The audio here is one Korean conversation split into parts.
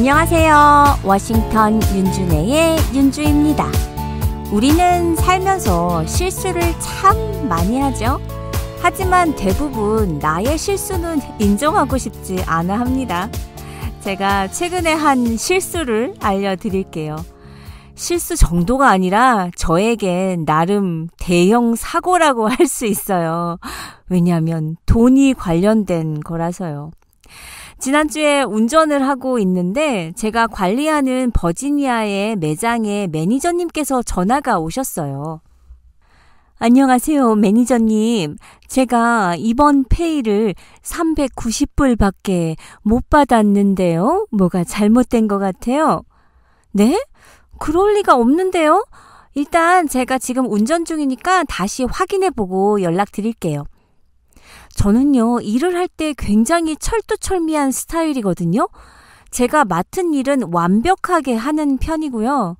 안녕하세요. 워싱턴 윤준혜의 윤주입니다. 우리는 살면서 실수를 참 많이 하죠. 하지만 대부분 나의 실수는 인정하고 싶지 않아 합니다. 제가 최근에 한 실수를 알려드릴게요. 실수 정도가 아니라 저에겐 나름 대형 사고라고 할 수 있어요. 왜냐하면 돈이 관련된 거라서요. 지난주에 운전을 하고 있는데 제가 관리하는 버지니아의 매장에 매니저님께서 전화가 오셨어요. 안녕하세요, 매니저님. 제가 이번 페이를 390불밖에 못 받았는데요. 뭐가 잘못된 것 같아요. 네? 그럴 리가 없는데요. 일단 제가 지금 운전 중이니까 다시 확인해보고 연락드릴게요. 저는요, 일을 할 때 굉장히 철두철미한 스타일이거든요. 제가 맡은 일은 완벽하게 하는 편이고요.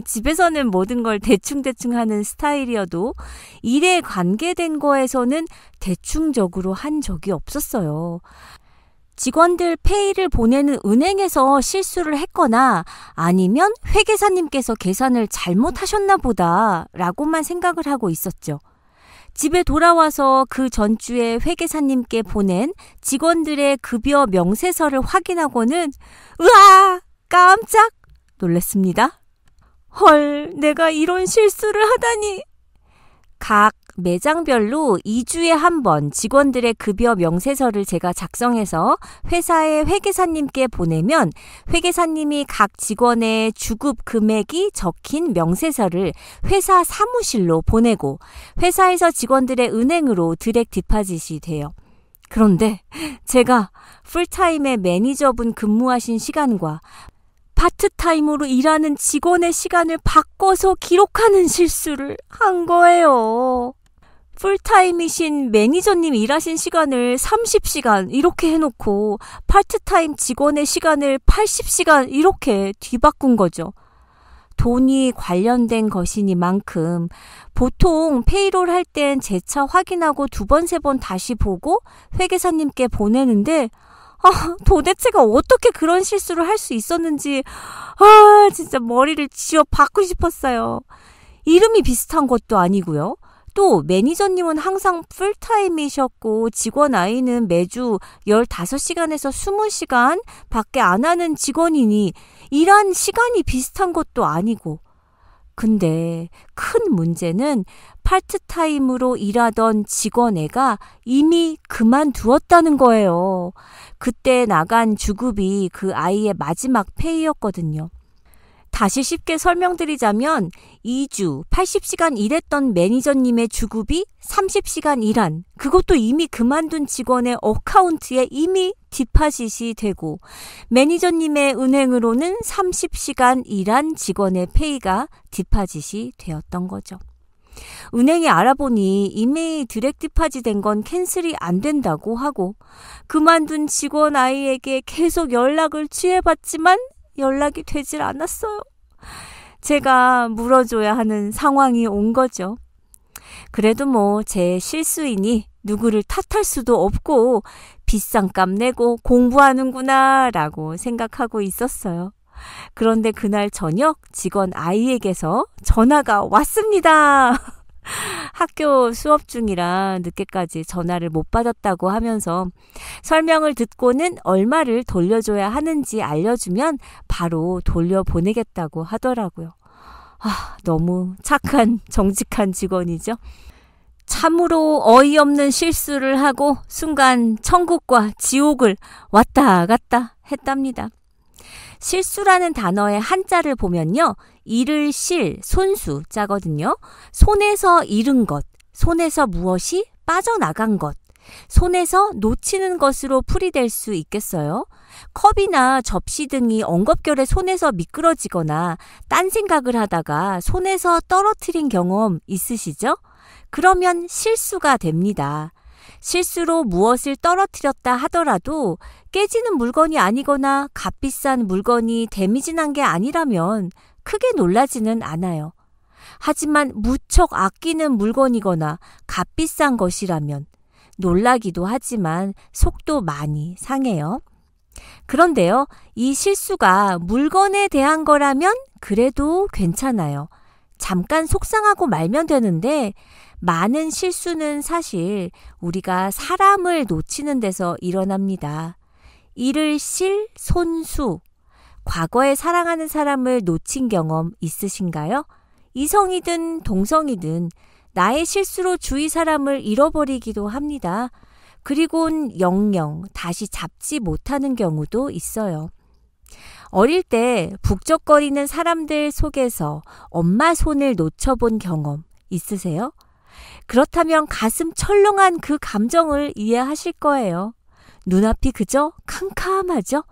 집에서는 모든 걸 대충대충 하는 스타일이어도 일에 관계된 거에서는 대충적으로 한 적이 없었어요. 직원들 페이를 보내는 은행에서 실수를 했거나 아니면 회계사님께서 계산을 잘못하셨나 보다 라고만 생각을 하고 있었죠. 집에 돌아와서 그 전주에 회계사님께 보낸 직원들의 급여 명세서를 확인하고는 으아! 깜짝 놀랐습니다. 헐, 내가 이런 실수를 하다니. 각 매장별로 2주에 한 번 직원들의 급여 명세서를 제가 작성해서 회사의 회계사님께 보내면 회계사님이 각 직원의 주급 금액이 적힌 명세서를 회사 사무실로 보내고 회사에서 직원들의 은행으로 드랙 디파짓이 돼요. 그런데 제가 풀타임의 매니저분 근무하신 시간과 파트타임으로 일하는 직원의 시간을 바꿔서 기록하는 실수를 한 거예요. 풀타임이신 매니저님 일하신 시간을 30시간 이렇게 해놓고 파트타임 직원의 시간을 80시간 이렇게 뒤바꾼 거죠. 돈이 관련된 것이니만큼 보통 페이롤 할 땐 재차 확인하고 2번, 3번 다시 보고 회계사님께 보내는데 도대체가 어떻게 그런 실수를 할 수 있었는지 진짜 머리를 쥐어 박고 싶었어요. 이름이 비슷한 것도 아니고요. 또 매니저님은 항상 풀타임이셨고 직원 아이는 매주 15시간에서 20시간 밖에 안 하는 직원이니 일한 시간이 비슷한 것도 아니고. 근데 큰 문제는 파트타임으로 일하던 직원 애가 이미 그만두었다는 거예요. 그때 나간 주급이 그 아이의 마지막 페이였거든요. 다시 쉽게 설명드리자면 2주 80시간 일했던 매니저님의 주급이 30시간 일한, 그것도 이미 그만둔 직원의 어카운트에 이미 디파짓이 되고 매니저님의 은행으로는 30시간 일한 직원의 페이가 디파짓이 되었던 거죠. 은행이 알아보니 이미 드랙 디파짓 된 건 캔슬이 안 된다고 하고 그만둔 직원 아이에게 계속 연락을 취해봤지만 연락이 되질 않았어요. 제가 물어줘야 하는 상황이 온 거죠. 그래도 뭐 제 실수이니 누구를 탓할 수도 없고 비싼 값 내고 공부하는구나 라고 생각하고 있었어요. 그런데 그날 저녁 직원 아이에게서 전화가 왔습니다. 학교 수업 중이라 늦게까지 전화를 못 받았다고 하면서 설명을 듣고는 얼마를 돌려줘야 하는지 알려주면 바로 돌려보내겠다고 하더라고요. 너무 착한 정직한 직원이죠. 참으로 어이없는 실수를 하고 순간 천국과 지옥을 왔다 갔다 했답니다. 실수라는 단어의 한자를 보면요. 잃을 실, 손수 자거든요. 손에서 잃은 것, 손에서 무엇이 빠져나간 것, 손에서 놓치는 것으로 풀이될 수 있겠어요. 컵이나 접시 등이 엉겁결에 손에서 미끄러지거나 딴 생각을 하다가 손에서 떨어뜨린 경험 있으시죠? 그러면 실수가 됩니다. 실수로 무엇을 떨어뜨렸다 하더라도 깨지는 물건이 아니거나 값비싼 물건이 데미지 난 게 아니라면 크게 놀라지는 않아요. 하지만 무척 아끼는 물건이거나 값비싼 것이라면 놀라기도 하지만 속도 많이 상해요. 그런데요, 이 실수가 물건에 대한 거라면 그래도 괜찮아요. 잠깐 속상하고 말면 되는데 많은 실수는 사실 우리가 사람을 놓치는 데서 일어납니다. 이를 실손수. 과거에 사랑하는 사람을 놓친 경험 있으신가요? 이성이든 동성이든 나의 실수로 주위 사람을 잃어버리기도 합니다. 그리고는 영영 다시 잡지 못하는 경우도 있어요. 어릴 때 북적거리는 사람들 속에서 엄마 손을 놓쳐본 경험 있으세요? 그렇다면 가슴 철렁한 그 감정을 이해하실 거예요. 눈앞이 그저 캄캄하죠?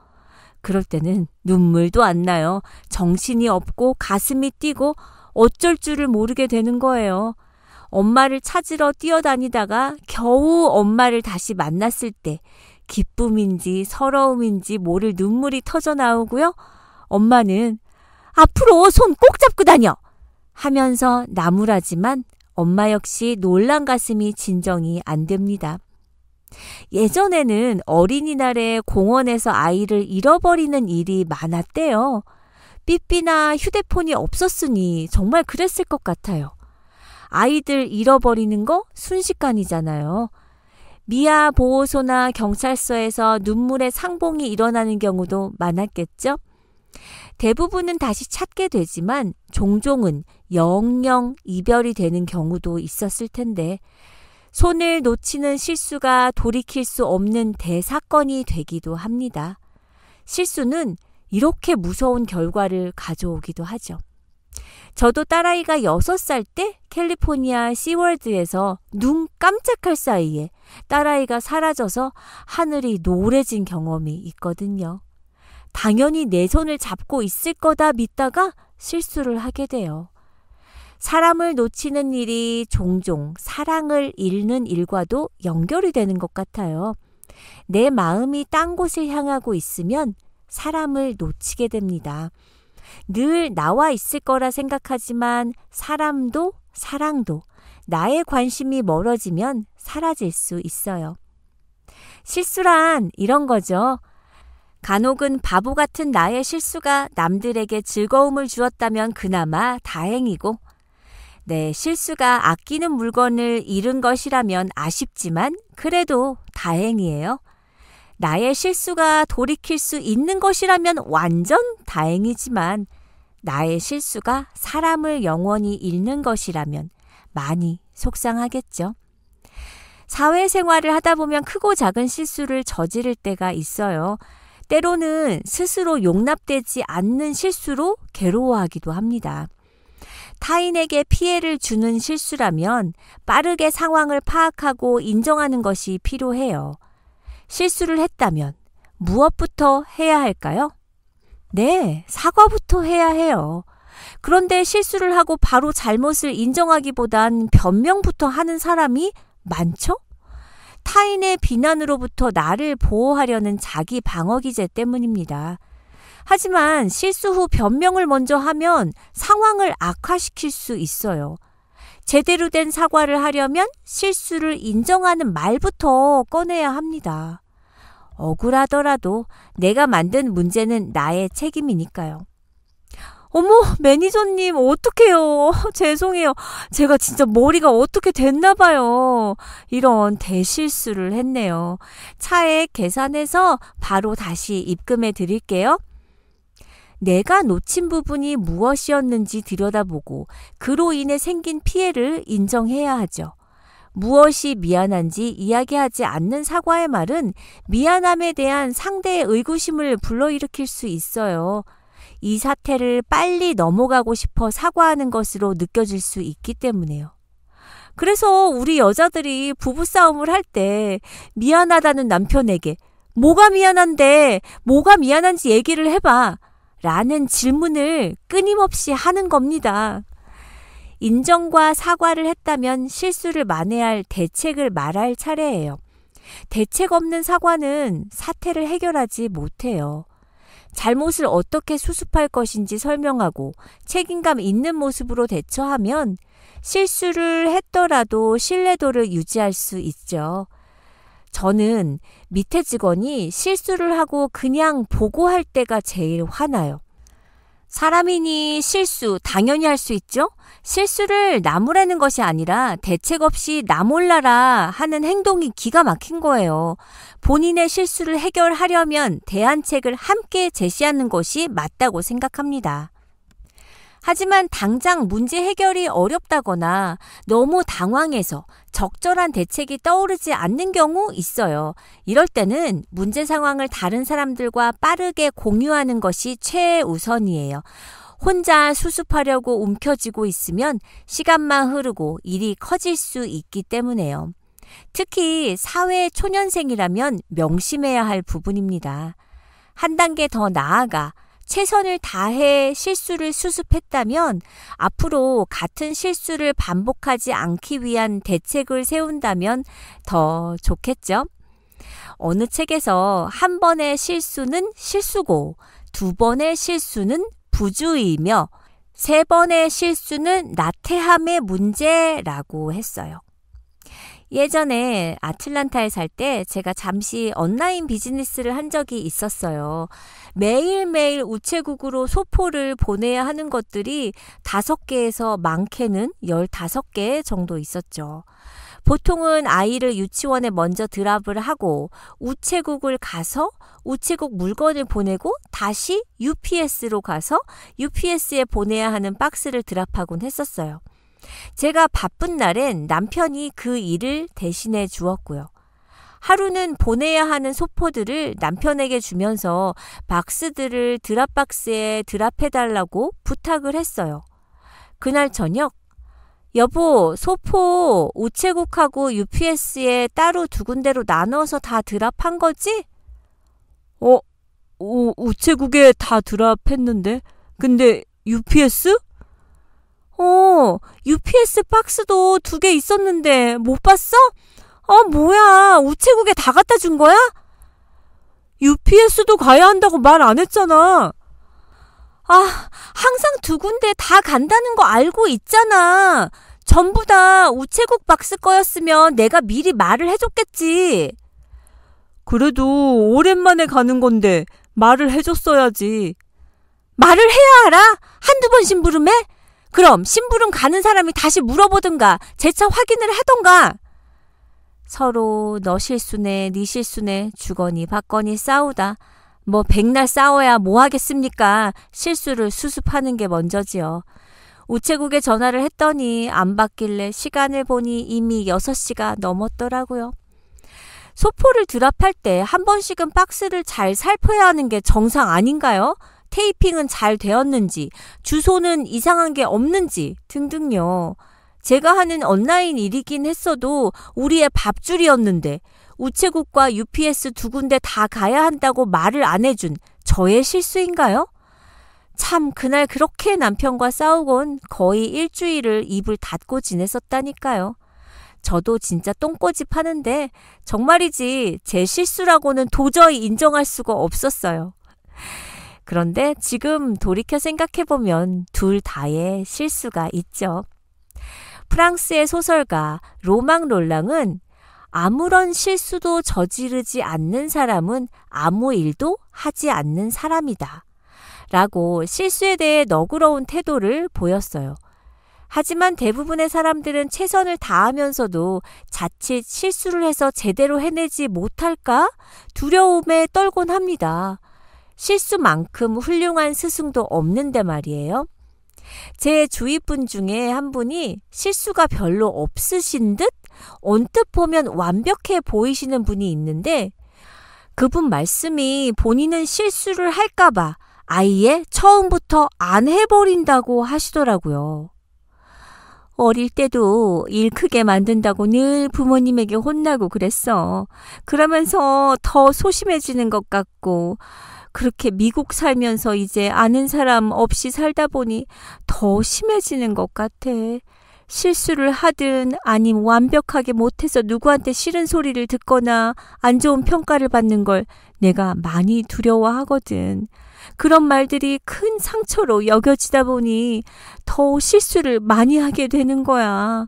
그럴 때는 눈물도 안 나요. 정신이 없고 가슴이 뛰고 어쩔 줄을 모르게 되는 거예요. 엄마를 찾으러 뛰어다니다가 겨우 엄마를 다시 만났을 때 기쁨인지 서러움인지 모를 눈물이 터져 나오고요. 엄마는 앞으로 손 꼭 잡고 다녀! 하면서 나무라지만 엄마 역시 놀란 가슴이 진정이 안 됩니다. 예전에는 어린이날에 공원에서 아이를 잃어버리는 일이 많았대요. 삐삐나 휴대폰이 없었으니 정말 그랬을 것 같아요. 아이들 잃어버리는 거 순식간이잖아요. 미아 보호소나 경찰서에서 눈물의 상봉이 일어나는 경우도 많았겠죠? 대부분은 다시 찾게 되지만 종종은 영영 이별이 되는 경우도 있었을 텐데 손을 놓치는 실수가 돌이킬 수 없는 대사건이 되기도 합니다. 실수는 이렇게 무서운 결과를 가져오기도 하죠. 저도 딸아이가 6살 때 캘리포니아 시월드에서 눈 깜짝할 사이에 딸아이가 사라져서 하늘이 노래진 경험이 있거든요. 당연히 내 손을 잡고 있을 거다 믿다가 실수를 하게 돼요. 사람을 놓치는 일이 종종 사랑을 잃는 일과도 연결이 되는 것 같아요. 내 마음이 딴 곳을 향하고 있으면 사람을 놓치게 됩니다. 늘 나와 있을 거라 생각하지만 사람도 사랑도 나의 관심이 멀어지면 사라질 수 있어요. 실수란 이런 거죠. 간혹은 바보 같은 나의 실수가 남들에게 즐거움을 주었다면 그나마 다행이고 내 실수가 아끼는 물건을 잃은 것이라면 아쉽지만 그래도 다행이에요. 나의 실수가 돌이킬 수 있는 것이라면 완전 다행이지만 나의 실수가 사람을 영원히 잃는 것이라면 많이 속상하겠죠. 사회생활을 하다 보면 크고 작은 실수를 저지를 때가 있어요. 때로는 스스로 용납되지 않는 실수로 괴로워하기도 합니다. 타인에게 피해를 주는 실수라면 빠르게 상황을 파악하고 인정하는 것이 필요해요. 실수를 했다면 무엇부터 해야 할까요? 네, 사과부터 해야 해요. 그런데 실수를 하고 바로 잘못을 인정하기보단 변명부터 하는 사람이 많죠? 타인의 비난으로부터 나를 보호하려는 자기 방어 기제 때문입니다. 하지만 실수 후 변명을 먼저 하면 상황을 악화시킬 수 있어요. 제대로 된 사과를 하려면 실수를 인정하는 말부터 꺼내야 합니다. 억울하더라도 내가 만든 문제는 나의 책임이니까요. 어머, 매니저님 어떡해요. 죄송해요. 제가 진짜 머리가 어떻게 됐나 봐요. 이런 대실수를 했네요. 차액 계산해서 바로 다시 입금해 드릴게요. 내가 놓친 부분이 무엇이었는지 들여다보고 그로 인해 생긴 피해를 인정해야 하죠. 무엇이 미안한지 이야기하지 않는 사과의 말은 미안함에 대한 상대의 의구심을 불러일으킬 수 있어요. 이 사태를 빨리 넘어가고 싶어 사과하는 것으로 느껴질 수 있기 때문에요. 그래서 우리 여자들이 부부싸움을 할 때 미안하다는 남편에게 뭐가 미안한데 뭐가 미안한지 얘기를 해봐 라는 질문을 끊임없이 하는 겁니다. 인정과 사과를 했다면 실수를 만회할 대책을 말할 차례예요. 대책 없는 사과는 사태를 해결하지 못해요. 잘못을 어떻게 수습할 것인지 설명하고 책임감 있는 모습으로 대처하면 실수를 했더라도 신뢰도를 유지할 수 있죠. 저는 밑에 직원이 실수를 하고 그냥 보고할 때가 제일 화나요. 사람이니 실수 당연히 할 수 있죠? 실수를 나무라는 것이 아니라 대책 없이 나 몰라라 하는 행동이 기가 막힌 거예요. 본인의 실수를 해결하려면 대안책을 함께 제시하는 것이 맞다고 생각합니다. 하지만 당장 문제 해결이 어렵다거나 너무 당황해서 적절한 대책이 떠오르지 않는 경우 있어요. 이럴 때는 문제 상황을 다른 사람들과 빠르게 공유하는 것이 최우선이에요. 혼자 수습하려고 움켜쥐고 있으면 시간만 흐르고 일이 커질 수 있기 때문에요. 특히 사회 초년생이라면 명심해야 할 부분입니다. 한 단계 더 나아가 최선을 다해 실수를 수습했다면 앞으로 같은 실수를 반복하지 않기 위한 대책을 세운다면 더 좋겠죠? 어느 책에서 한 번의 실수는 실수고, 두 번의 실수는 부주의며, 세 번의 실수는 나태함의 문제라고 했어요. 예전에 아틀란타에 살 때 제가 잠시 온라인 비즈니스를 한 적이 있었어요. 매일매일 우체국으로 소포를 보내야 하는 것들이 5개에서 많게는 15개 정도 있었죠. 보통은 아이를 유치원에 먼저 드랍을 하고 우체국을 가서 우체국 물건을 보내고 다시 UPS로 가서 UPS에 보내야 하는 박스를 드랍하곤 했었어요. 제가 바쁜 날엔 남편이 그 일을 대신해 주었고요. 하루는 보내야 하는 소포들을 남편에게 주면서 박스들을 드랍박스에 드랍해달라고 부탁을 했어요. 그날 저녁, 여보, 소포 우체국하고 UPS에 따로 2군데로 나눠서 다 드랍한 거지? 우체국에 다 드랍했는데. 근데 UPS? UPS 박스도 2개 있었는데 못 봤어? 뭐야, 우체국에 다 갖다 준 거야? UPS도 가야 한다고 말 안 했잖아. 항상 2군데 다 간다는 거 알고 있잖아. 전부 다 우체국 박스 거였으면 내가 미리 말을 해줬겠지. 그래도 오랜만에 가는 건데 말을 해줬어야지. 말을 해야 알아? 한두 번 심부름해? 그럼 심부름 가는 사람이 다시 물어보든가 재차 확인을 하던가. 서로 너 실수네 네 실수네 주거니 받거니 싸우다 뭐 백날 싸워야 뭐 하겠습니까? 실수를 수습하는 게 먼저지요. 우체국에 전화를 했더니 안 받길래 시간을 보니 이미 6시가 넘었더라고요. 소포를 드랍할 때 한 번씩은 박스를 잘 살펴야 하는 게 정상 아닌가요? 테이핑은 잘 되었는지, 주소는 이상한 게 없는지 등등요. 제가 하는 온라인 일이긴 했어도 우리의 밥줄이었는데 우체국과 UPS 2군데 다 가야 한다고 말을 안 해준 저의 실수인가요? 참 그날 그렇게 남편과 싸우곤 거의 일주일을 입을 닫고 지냈었다니까요. 저도 진짜 똥꼬집 하는데 정말이지 제 실수라고는 도저히 인정할 수가 없었어요. 그런데 지금 돌이켜 생각해보면 둘 다의 실수가 있죠. 프랑스의 소설가 로망 롤랑은 아무런 실수도 저지르지 않는 사람은 아무 일도 하지 않는 사람이다 라고 실수에 대해 너그러운 태도를 보였어요. 하지만 대부분의 사람들은 최선을 다하면서도 자칫 실수를 해서 제대로 해내지 못할까 두려움에 떨곤 합니다. 실수만큼 훌륭한 스승도 없는데 말이에요. 제 주위 분 중에 한 분이 실수가 별로 없으신 듯 언뜻 보면 완벽해 보이시는 분이 있는데 그분 말씀이 본인은 실수를 할까봐 아예 처음부터 안 해버린다고 하시더라고요. 어릴 때도 일 크게 만든다고 늘 부모님에게 혼나고 그랬어. 그러면서 더 소심해지는 것 같고 그렇게 미국 살면서 이제 아는 사람 없이 살다 보니 더 심해지는 것 같아. 실수를 하든 아님 완벽하게 못해서 누구한테 싫은 소리를 듣거나 안 좋은 평가를 받는 걸 내가 많이 두려워하거든. 그런 말들이 큰 상처로 여겨지다 보니 더 실수를 많이 하게 되는 거야.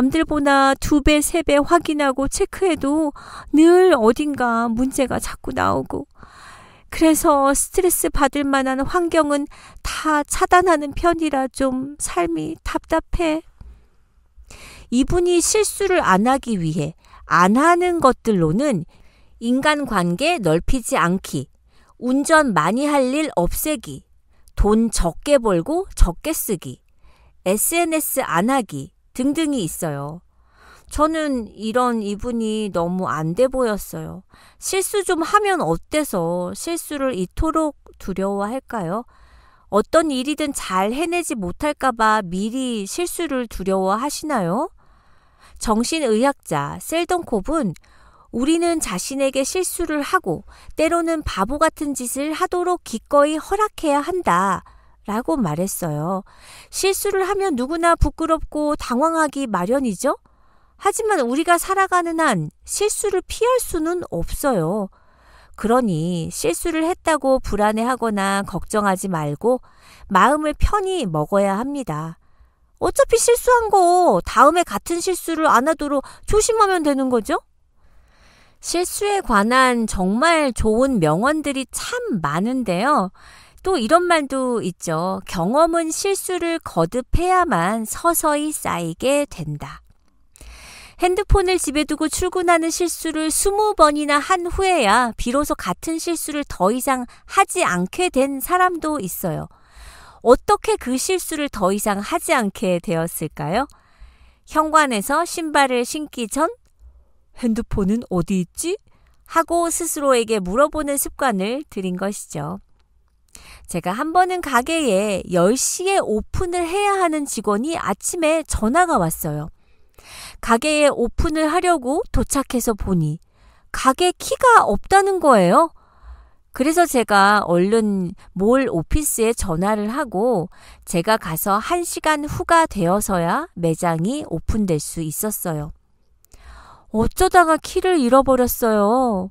남들보다 2배, 3배 확인하고 체크해도 늘 어딘가 문제가 자꾸 나오고, 그래서 스트레스 받을 만한 환경은 다 차단하는 편이라 좀 삶이 답답해. 이분이 실수를 안 하기 위해 안 하는 것들로는 인간관계 넓히지 않기, 운전 많이 할 일 없애기, 돈 적게 벌고 적게 쓰기, SNS 안 하기 등등이 있어요. 저는 이런 이분이 너무 안 돼 보였어요. 실수 좀 하면 어때서 실수를 이토록 두려워할까요? 어떤 일이든 잘 해내지 못할까 봐 미리 실수를 두려워하시나요? 정신의학자 셀던콥은 우리는 자신에게 실수를 하고 때로는 바보 같은 짓을 하도록 기꺼이 허락해야 한다 라고 말했어요. 실수를 하면 누구나 부끄럽고 당황하기 마련이죠. 하지만 우리가 살아가는 한 실수를 피할 수는 없어요. 그러니 실수를 했다고 불안해하거나 걱정하지 말고 마음을 편히 먹어야 합니다. 어차피 실수한 거 다음에 같은 실수를 안 하도록 조심하면 되는 거죠? 실수에 관한 정말 좋은 명언들이 참 많은데요. 또 이런 말도 있죠. 경험은 실수를 거듭해야만 서서히 쌓이게 된다. 핸드폰을 집에 두고 출근하는 실수를 20번이나 한 후에야 비로소 같은 실수를 더 이상 하지 않게 된 사람도 있어요. 어떻게 그 실수를 더 이상 하지 않게 되었을까요? 현관에서 신발을 신기 전 핸드폰은 어디 있지? 하고 스스로에게 물어보는 습관을 들인 것이죠. 제가 한 번은 가게에 10시에 오픈을 해야 하는 직원이 아침에 전화가 왔어요. 가게에 오픈을 하려고 도착해서 보니 가게 키가 없다는 거예요. 그래서 제가 얼른 몰 오피스에 전화를 하고 제가 가서 1시간 후가 되어서야 매장이 오픈될 수 있었어요. 어쩌다가 키를 잃어버렸어요.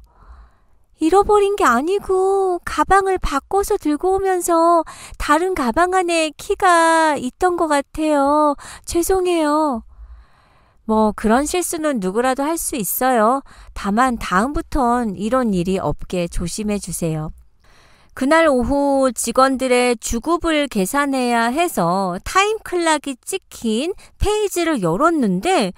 잃어버린 게 아니고 가방을 바꿔서 들고 오면서 다른 가방 안에 키가 있던 것 같아요. 죄송해요. 그런 실수는 누구라도 할 수 있어요. 다만 다음부턴 이런 일이 없게 조심해 주세요. 그날 오후 직원들의 주급을 계산해야 해서 타임클락이 찍힌 페이지를 열었는데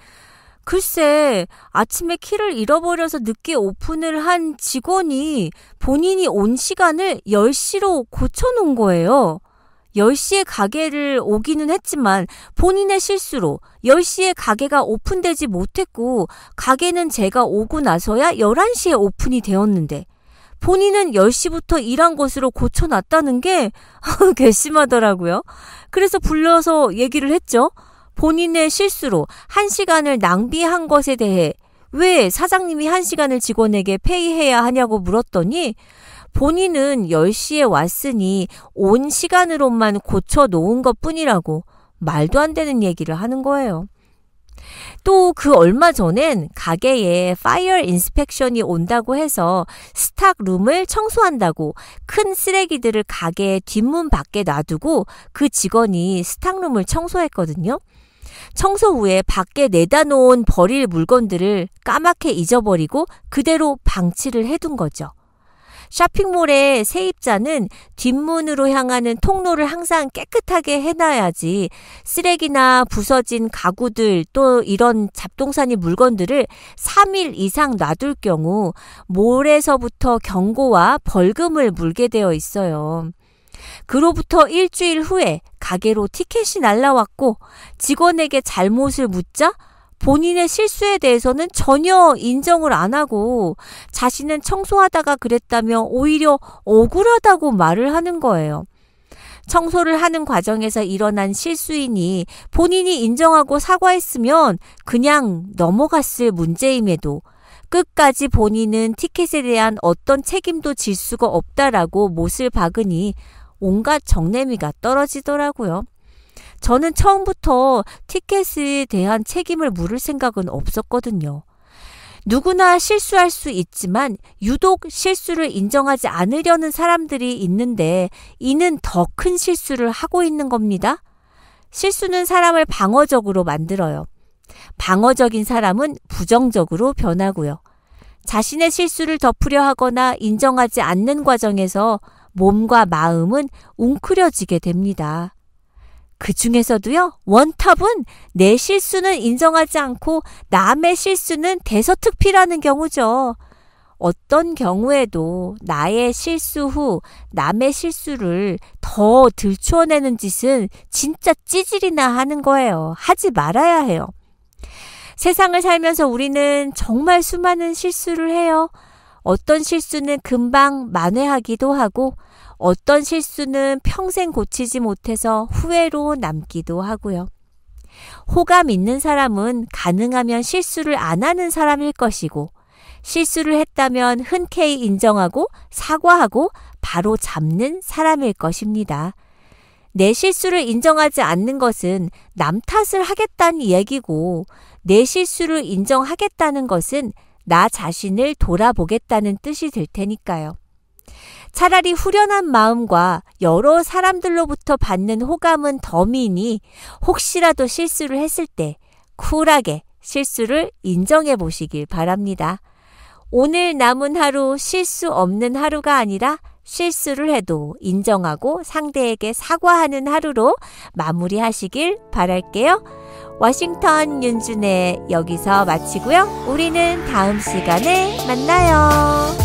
글쎄 아침에 키를 잃어버려서 늦게 오픈을 한 직원이 본인이 온 시간을 10시로 고쳐놓은 거예요. 10시에 가게를 오기는 했지만 본인의 실수로 10시에 가게가 오픈되지 못했고 가게는 제가 오고 나서야 11시에 오픈이 되었는데 본인은 10시부터 일한 것으로 고쳐놨다는 게 괘씸하더라고요. 그래서 불러서 얘기를 했죠. 본인의 실수로 1시간을 낭비한 것에 대해 왜 사장님이 1시간을 직원에게 페이해야 하냐고 물었더니 본인은 10시에 왔으니 온 시간으로만 고쳐놓은 것뿐이라고 말도 안 되는 얘기를 하는 거예요. 또 그 얼마 전엔 가게에 파이어 인스펙션이 온다고 해서 스탁룸을 청소한다고 큰 쓰레기들을 가게 뒷문 밖에 놔두고 그 직원이 스탁룸을 청소했거든요. 청소 후에 밖에 내다 놓은 버릴 물건들을 까맣게 잊어버리고 그대로 방치를 해둔 거죠. 쇼핑몰의 세입자는 뒷문으로 향하는 통로를 항상 깨끗하게 해놔야지 쓰레기나 부서진 가구들 또 이런 잡동사니 물건들을 3일 이상 놔둘 경우 몰에서부터 경고와 벌금을 물게 되어 있어요. 그로부터 일주일 후에 가게로 티켓이 날라왔고 직원에게 잘못을 묻자 본인의 실수에 대해서는 전혀 인정을 안 하고 자신은 청소하다가 그랬다며 오히려 억울하다고 말을 하는 거예요. 청소를 하는 과정에서 일어난 실수이니 본인이 인정하고 사과했으면 그냥 넘어갔을 문제임에도 끝까지 본인은 티켓에 대한 어떤 책임도 질 수가 없다라고 못을 박으니 온갖 정내미가 떨어지더라고요. 저는 처음부터 티켓에 대한 책임을 물을 생각은 없었거든요. 누구나 실수할 수 있지만 유독 실수를 인정하지 않으려는 사람들이 있는데 이는 더 큰 실수를 하고 있는 겁니다. 실수는 사람을 방어적으로 만들어요. 방어적인 사람은 부정적으로 변하고요. 자신의 실수를 덮으려 하거나 인정하지 않는 과정에서 몸과 마음은 웅크려지게 됩니다. 그 중에서도요, 원탑은 내 실수는 인정하지 않고 남의 실수는 대서특필하는 경우죠. 어떤 경우에도 나의 실수 후 남의 실수를 더 들추어내는 짓은 진짜 찌질이나 하는 거예요. 하지 말아야 해요. 세상을 살면서 우리는 정말 수많은 실수를 해요. 어떤 실수는 금방 만회하기도 하고 어떤 실수는 평생 고치지 못해서 후회로 남기도 하고요. 호감 있는 사람은 가능하면 실수를 안 하는 사람일 것이고 실수를 했다면 흔쾌히 인정하고 사과하고 바로 잡는 사람일 것입니다. 내 실수를 인정하지 않는 것은 남 탓을 하겠다는 얘기고 내 실수를 인정하겠다는 것은 나 자신을 돌아보겠다는 뜻이 될 테니까요. 차라리 후련한 마음과 여러 사람들로부터 받는 호감은 덤이니 혹시라도 실수를 했을 때 쿨하게 실수를 인정해 보시길 바랍니다. 오늘 남은 하루 실수 없는 하루가 아니라 실수를 해도 인정하고 상대에게 사과하는 하루로 마무리하시길 바랄게요. 워싱턴 윤준의 여기서 마치고요. 우리는 다음 시간에 만나요.